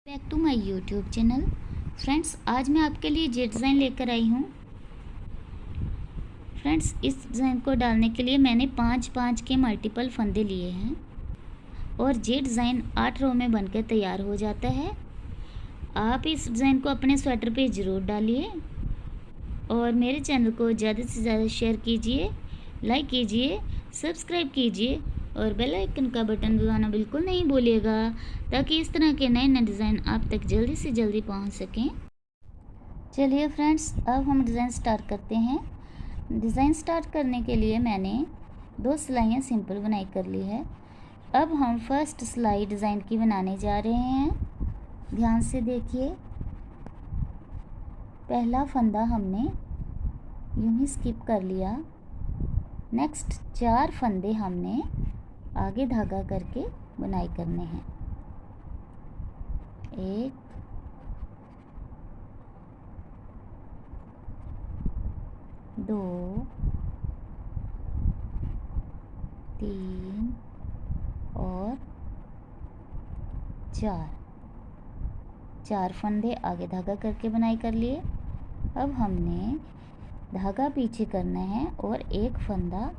Back to my YouTube channel. Friends, आज मैं आपके लिए जे डिज़ाइन लेकर आई हूँ। फ्रेंड्स, इस डिज़ाइन को डालने के लिए मैंने 5-5 के मल्टीपल फंदे लिए हैं और जे डिज़ाइन 8 रो में बनकर तैयार हो जाता है। आप इस डिज़ाइन को अपने स्वेटर पे ज़रूर डालिए और मेरे चैनल को ज़्यादा से ज़्यादा शेयर कीजिए, लाइक कीजिए, सब्सक्राइब कीजिए और बेल आइकन का बटन दबाना बिल्कुल नहीं भूलिएगा ताकि इस तरह के नए नए डिज़ाइन आप तक जल्दी से जल्दी पहुंच सकें। चलिए फ्रेंड्स, अब हम डिज़ाइन स्टार्ट करते हैं। डिज़ाइन स्टार्ट करने के लिए मैंने 2 सिलाइयाँ सिंपल बुनाई कर ली है। अब हम फर्स्ट सिलाई डिज़ाइन की बनाने जा रहे हैं। ध्यान से देखिए, पहला फंदा हमने यूं ही स्किप कर लिया। नेक्स्ट 4 फंदे हमने आगे धागा करके बुनाई करने हैं। 1 2 3 और 4 फंदे आगे धागा करके बुनाई कर लिए। अब हमने धागा पीछे करना है और एक फंदा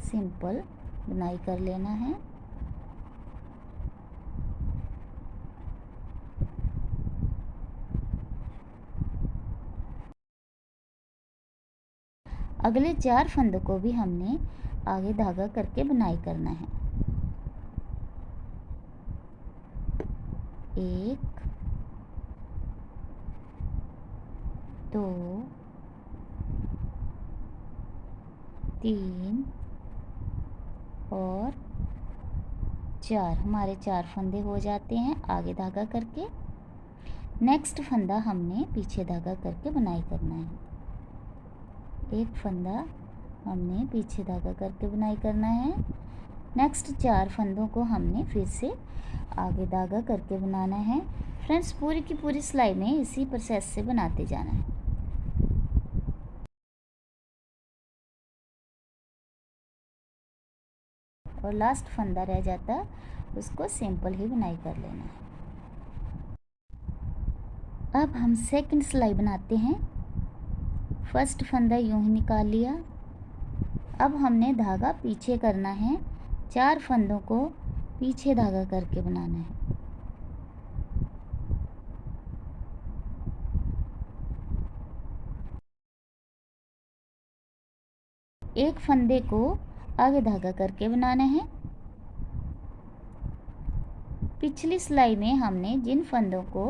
सिंपल बुनाई कर लेना है। अगले 4 फंदों को भी हमने आगे धागा करके बुनाई करना है। 1 2 3 और 4। हमारे 4 फंदे हो जाते हैं आगे धागा करके। नेक्स्ट फंदा हमने पीछे धागा करके बुनाई करना है। एक फंदा हमने पीछे धागा करके बुनाई करना है। नेक्स्ट 4 फंदों को हमने फिर से आगे धागा करके बनाना है। फ्रेंड्स, पूरी की पूरी सिलाई में इसी प्रोसेस से बनाते जाना है। और लास्ट फंदा रह जाता, उसको सिंपल ही बुनाई कर लेना है। अब हम सेकंड सिलाई बनाते हैं। फर्स्ट फंदा यूं ही निकाल लिया। अब हमने धागा पीछे करना है। 4 फंदों को पीछे धागा करके बनाना है। एक फंदे को आगे धागा करके बनाना है। पिछली सिलाई में हमने जिन फंदों को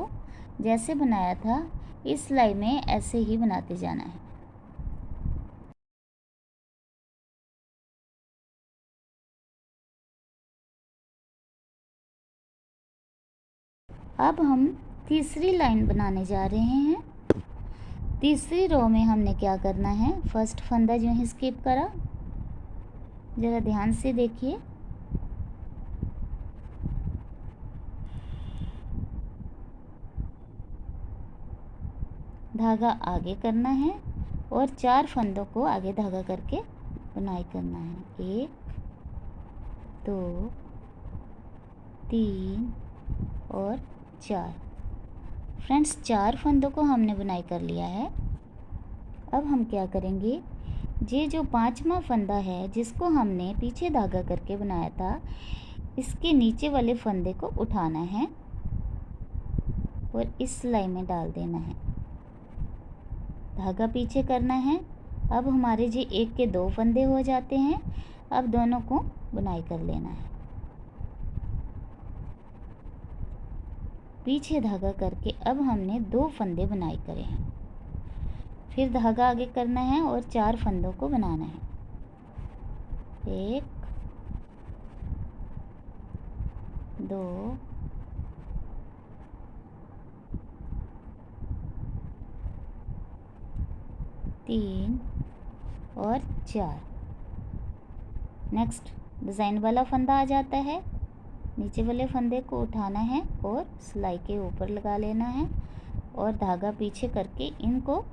जैसे बनाया था, इस सिलाई में ऐसे ही बनाते जाना है। अब हम तीसरी लाइन बनाने जा रहे हैं। तीसरी रो में हमने क्या करना है, फर्स्ट फंदा जो है स्किप करा, ज़रा ध्यान से देखिए। धागा आगे करना है और 4 फंदों को आगे धागा करके बुनाई करना है। 1 2 3 और 4। फ्रेंड्स, 4 फंदों को हमने बुनाई कर लिया है। अब हम क्या करेंगे, ये जो 5वां फंदा है जिसको हमने पीछे धागा करके बनाया था, इसके नीचे वाले फंदे को उठाना है और इस सिलाई में डाल देना है। धागा पीछे करना है। अब हमारे जी 1 के 2 फंदे हो जाते हैं। अब दोनों को बुनाई कर लेना है। पीछे धागा करके अब हमने 2 फंदे बुनाई करे हैं। फिर धागा आगे करना है और 4 फंदों को बनाना है। 1 2 3 और 4। नेक्स्ट डिज़ाइन वाला फंदा आ जाता है। नीचे वाले फंदे को उठाना है और सिलाई के ऊपर लगा लेना है और धागा पीछे करके इनको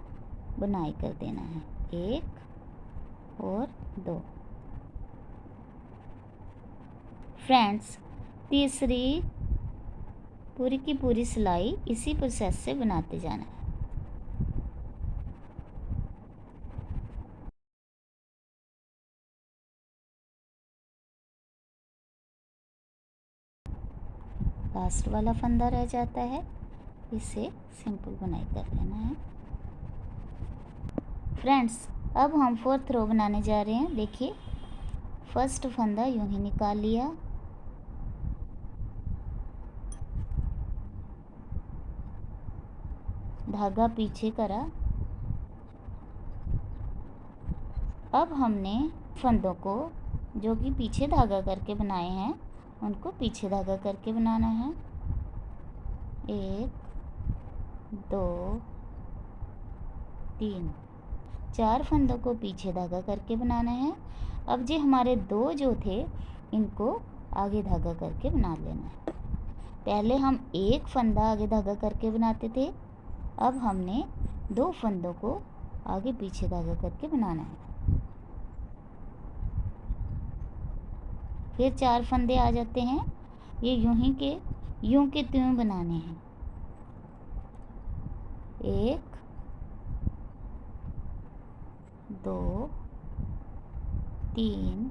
बुनाई कर देना है। 1 और 2। फ्रेंड्स, तीसरी पूरी की पूरी सिलाई इसी प्रोसेस से बनाते जाना है। लास्ट वाला फंदा रह जाता है, इसे सिंपल बुनाई कर लेना है। फ्रेंड्स, अब हम 4th रो बनाने जा रहे हैं। देखिए, फर्स्ट फंदा यूं ही निकाल लिया, धागा पीछे करा। अब हमने फंदों को जो कि पीछे धागा करके बनाए हैं उनको पीछे धागा करके बनाना है। 1 2 3 4 फंदों को पीछे धागा करके बनाना है। अब जो हमारे 2 जो थे इनको आगे धागा करके बना लेना है। पहले हम एक फंदा आगे धागा करके बनाते थे, अब हमने 2 फंदों को आगे पीछे धागा करके बनाना है। फिर 4 फंदे आ जाते हैं, ये यूं के त्यों बनाने हैं। 1 2 3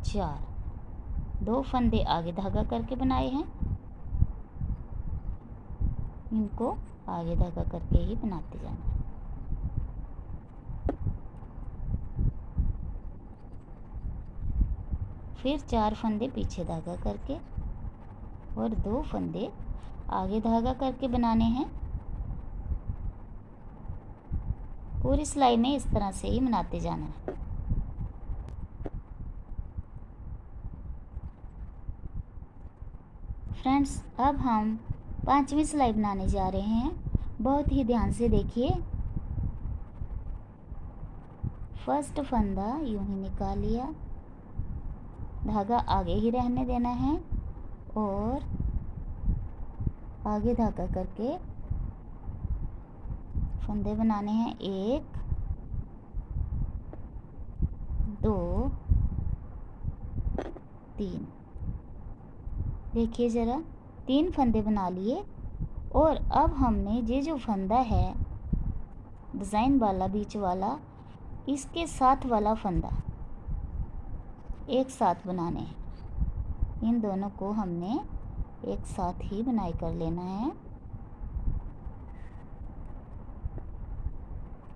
4 2 फंदे आगे धागा करके बनाए हैं, इनको आगे धागा करके ही बनाते जाना है। फिर 4 फंदे पीछे धागा करके और 2 फंदे आगे धागा करके बनाने हैं। पूरी सिलाई में इस तरह से ही बनाते जाना है। फ्रेंड्स, अब हम 5वीं सिलाई बनाने जा रहे हैं। बहुत ही ध्यान से देखिए। फर्स्ट फंदा यूं ही निकाल लिया, धागा आगे ही रहने देना है और आगे धागा करके फंदे बनाने हैं। 1 2 3। देखिए ज़रा, 3 फंदे बना लिए और अब हमने ये जो फंदा है डिज़ाइन वाला बीच वाला, इसके साथ वाला फंदा एक साथ बनाने हैं। इन दोनों को हमने एक साथ ही बुनाई कर लेना है,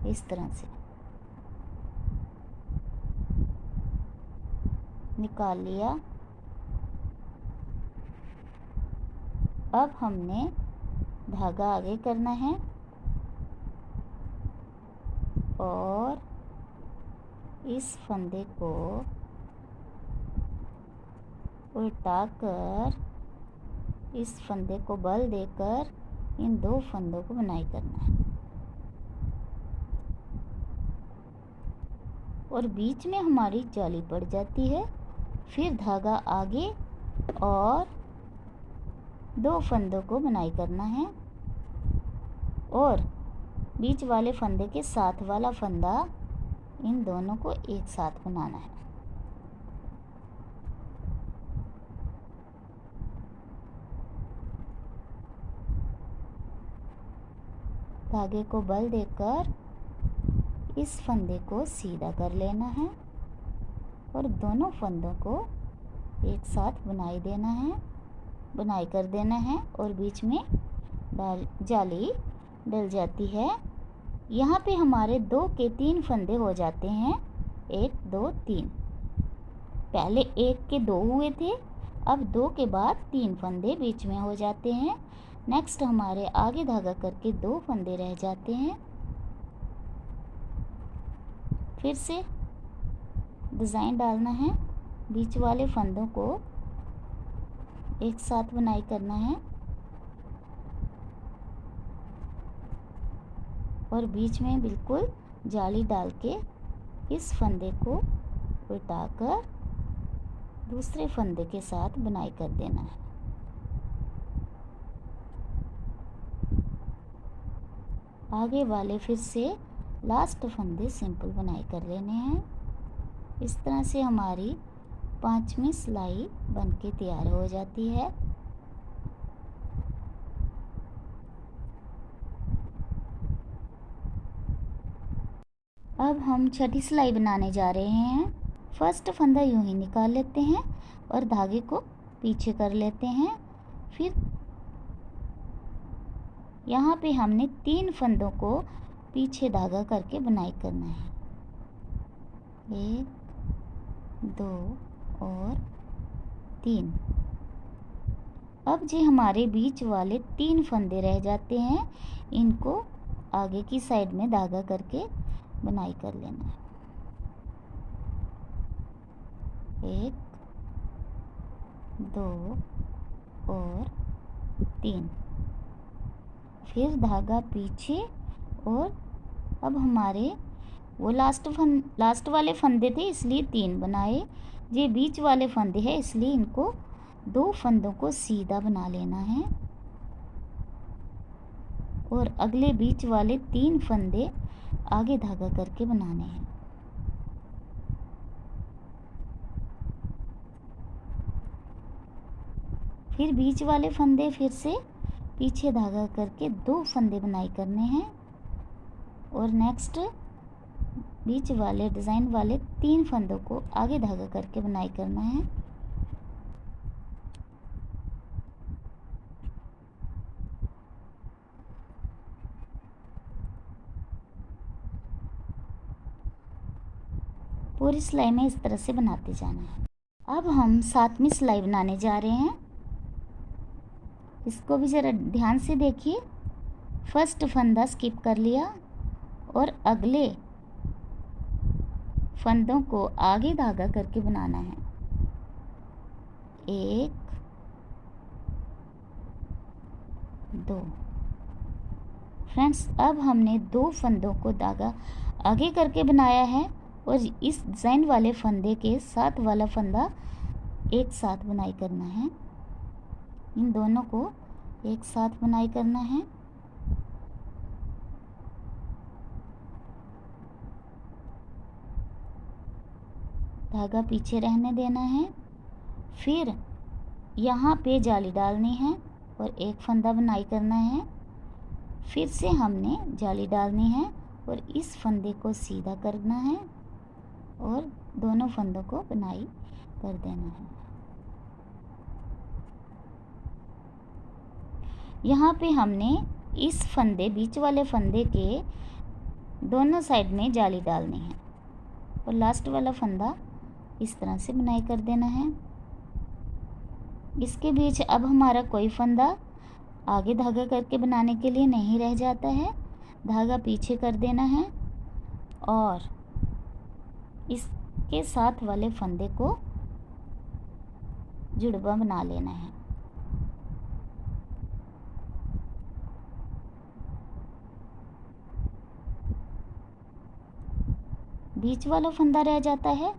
इस तरह से निकाल लिया। अब हमने धागा आगे करना है और इस फंदे को उल्टा कर इस फंदे को बल देकर इन 2 फंदों को बुनाई करना है और बीच में हमारी जाली पड़ जाती है। फिर धागा आगे और 2 फंदों को बुनाई करना है और बीच वाले फंदे के साथ वाला फंदा, इन दोनों को एक साथ बनाना है। धागे को बल देकर इस फंदे को सीधा कर लेना है और दोनों फंदों को एक साथ बुनाई कर देना है और बीच में जाली डल जाती है। यहाँ पे हमारे 2 के 3 फंदे हो जाते हैं। 1 2 3। पहले 1 के 2 हुए थे, अब 2 के बाद 3 फंदे बीच में हो जाते हैं। नेक्स्ट हमारे आगे धागा करके 2 फंदे रह जाते हैं। फिर से डिज़ाइन डालना है, बीच वाले फंदों को एक साथ बुनाई करना है और बीच में बिल्कुल जाली डाल के इस फंदे को उल्टाकर दूसरे फंदे के साथ बुनाई कर देना है। आगे वाले फिर से लास्ट फंदे सिंपल बुनाई कर लेने हैं। इस तरह से हमारी 5वीं सिलाई बनके तैयार हो जाती है। अब हम छठी सिलाई बनाने जा रहे हैं। फर्स्ट फंदा यूं ही निकाल लेते हैं और धागे को पीछे कर लेते हैं। फिर यहाँ पे हमने 3 फंदों को पीछे धागा करके बुनाई करना है। 1, 2 और 3। अब जो हमारे बीच वाले 3 फंदे रह जाते हैं, इनको आगे की साइड में धागा करके बुनाई कर लेना है। 1, 2 और 3। फिर धागा पीछे और अब हमारे वो लास्ट वाले फंदे थे इसलिए 3 बनाए। ये बीच वाले फंदे हैं इसलिए इनको 2 फंदों को सीधा बना लेना है और अगले बीच वाले 3 फंदे आगे धागा करके बनाने हैं। फिर बीच वाले फंदे फिर से पीछे धागा करके 2 फंदे बुनाई करने हैं और नेक्स्ट बीच वाले डिज़ाइन वाले 3 फंदों को आगे धागा करके बुनाई करना है। पूरी सिलाई में इस तरह से बनाते जाना है। अब हम 7वीं सिलाई बनाने जा रहे हैं। इसको भी ज़रा ध्यान से देखिए। फर्स्ट फंदा स्किप कर लिया और अगले फंदों को आगे धागा करके बनाना है। 1, 2। फ्रेंड्स, अब हमने 2 फंदों को धागा आगे करके बनाया है और इस डिज़ाइन वाले फंदे के साथ वाला फंदा एक साथ बुनाई करना है। इन दोनों को एक साथ बुनाई करना है। धागा पीछे रहने देना है। फिर यहाँ पे जाली डालनी है और एक फंदा बुनाई करना है। फिर से हमने जाली डालनी है और इस फंदे को सीधा करना है और दोनों फंदों को बुनाई कर देना है। यहाँ पे हमने इस फंदे बीच वाले फंदे के दोनों साइड में जाली डालनी है और लास्ट वाला फंदा इस तरह से बुनाई कर देना है। इसके बीच अब हमारा कोई फंदा आगे धागा करके बनाने के लिए नहीं रह जाता है। धागा पीछे कर देना है और इसके साथ वाले फंदे को जुड़वा बना लेना है। बीच वाला फंदा रह जाता है।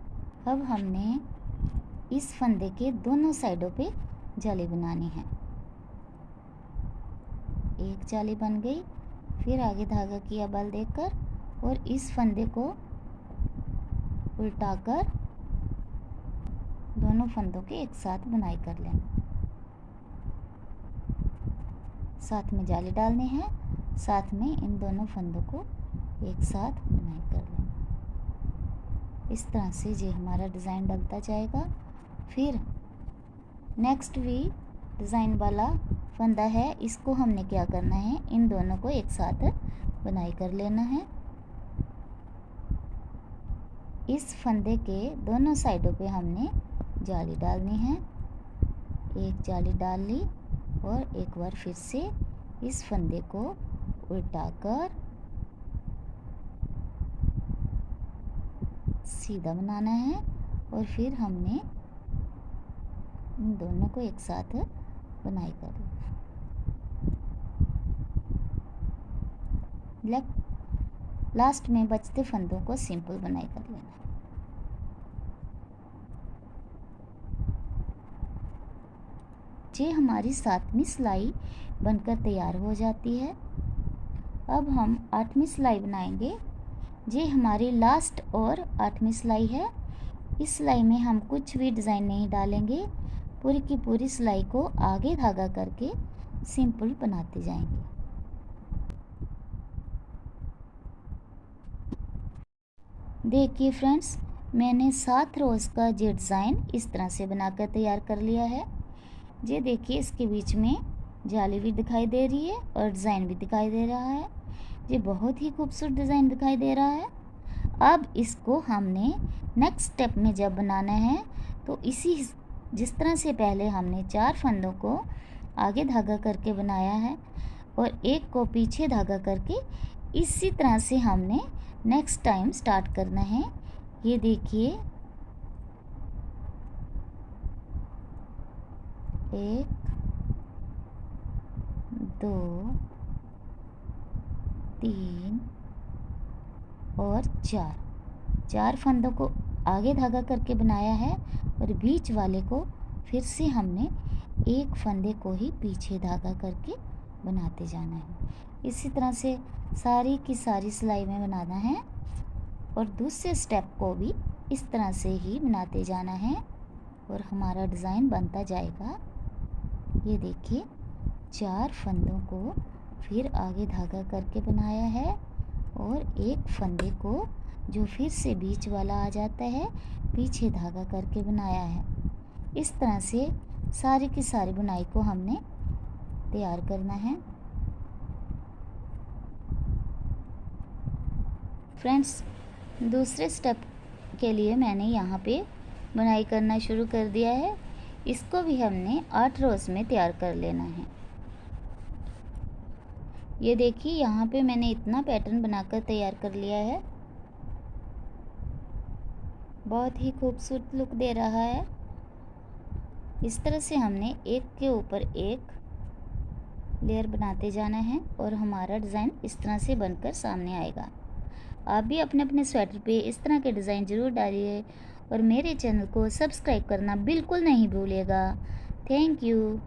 अब हमने इस फंदे के दोनों साइडों पे जाली बनानी है। एक जाली बन गई। फिर आगे धागा किया बल देकर और इस फंदे को उल्टाकर दोनों फंदों के एक साथ बुनाई कर लेना। साथ में जाली डालनी है, साथ में इन दोनों फंदों को एक साथ बुनाई कर लेना। इस तरह से ये हमारा डिज़ाइन डलता जाएगा। फिर नेक्स्ट भी डिज़ाइन वाला फंदा है, इसको हमने क्या करना है, इन दोनों को एक साथ बुनाई कर लेना है। इस फंदे के दोनों साइडों पे हमने जाली डालनी है। एक जाली डाल ली और एक बार फिर से इस फंदे को उल्टाकर सीधा बनाना है और फिर हमने इन दोनों को एक साथ बुनाई कर ली। लास्ट में बचते फंदों को सिंपल बुनाई कर लेना। ये हमारी 7वीं सिलाई बनकर तैयार हो जाती है। अब हम 8वीं सिलाई बनाएंगे। ये हमारी लास्ट और 8वीं सिलाई है। इस सिलाई में हम कुछ भी डिज़ाइन नहीं डालेंगे। पूरी की पूरी सिलाई को आगे धागा करके सिंपल बनाते जाएंगे। देखिए फ्रेंड्स, मैंने 7 रोज़ का ये डिज़ाइन इस तरह से बनाकर तैयार कर लिया है। ये देखिए, इसके बीच में जाली भी दिखाई दे रही है और डिज़ाइन भी दिखाई दे रहा है। ये बहुत ही खूबसूरत डिज़ाइन दिखाई दे रहा है। अब इसको हमने नेक्स्ट स्टेप में जब बनाना है तो जिस तरह से पहले हमने 4 फंदों को आगे धागा करके बनाया है और एक को पीछे धागा करके, इसी तरह से हमने नेक्स्ट टाइम स्टार्ट करना है। ये देखिए, 1 2 3 और 4 फंदों को आगे धागा करके बनाया है और बीच वाले को फिर से हमने एक फंदे को ही पीछे धागा करके बनाते जाना है। इसी तरह से सारी की सारी सिलाई में बनाना है और दूसरे स्टेप को भी इस तरह से ही बनाते जाना है और हमारा डिज़ाइन बनता जाएगा। ये देखिए, 4 फंदों को फिर आगे धागा करके बनाया है और एक फंदे को जो फिर से बीच वाला आ जाता है पीछे धागा करके बनाया है। इस तरह से सारी की सारी बुनाई को हमने तैयार करना है। फ्रेंड्स, दूसरे स्टेप के लिए मैंने यहाँ पे बुनाई करना शुरू कर दिया है। इसको भी हमने 8 रोज़ में तैयार कर लेना है। ये देखिए, यहाँ पे मैंने इतना पैटर्न बनाकर तैयार कर लिया है। बहुत ही खूबसूरत लुक दे रहा है। इस तरह से हमने एक के ऊपर एक लेयर बनाते जाना है और हमारा डिज़ाइन इस तरह से बनकर सामने आएगा। आप भी अपने अपने स्वेटर पे इस तरह के डिज़ाइन ज़रूर डालिए और मेरे चैनल को सब्सक्राइब करना बिल्कुल नहीं भूलिएगा। Thank you.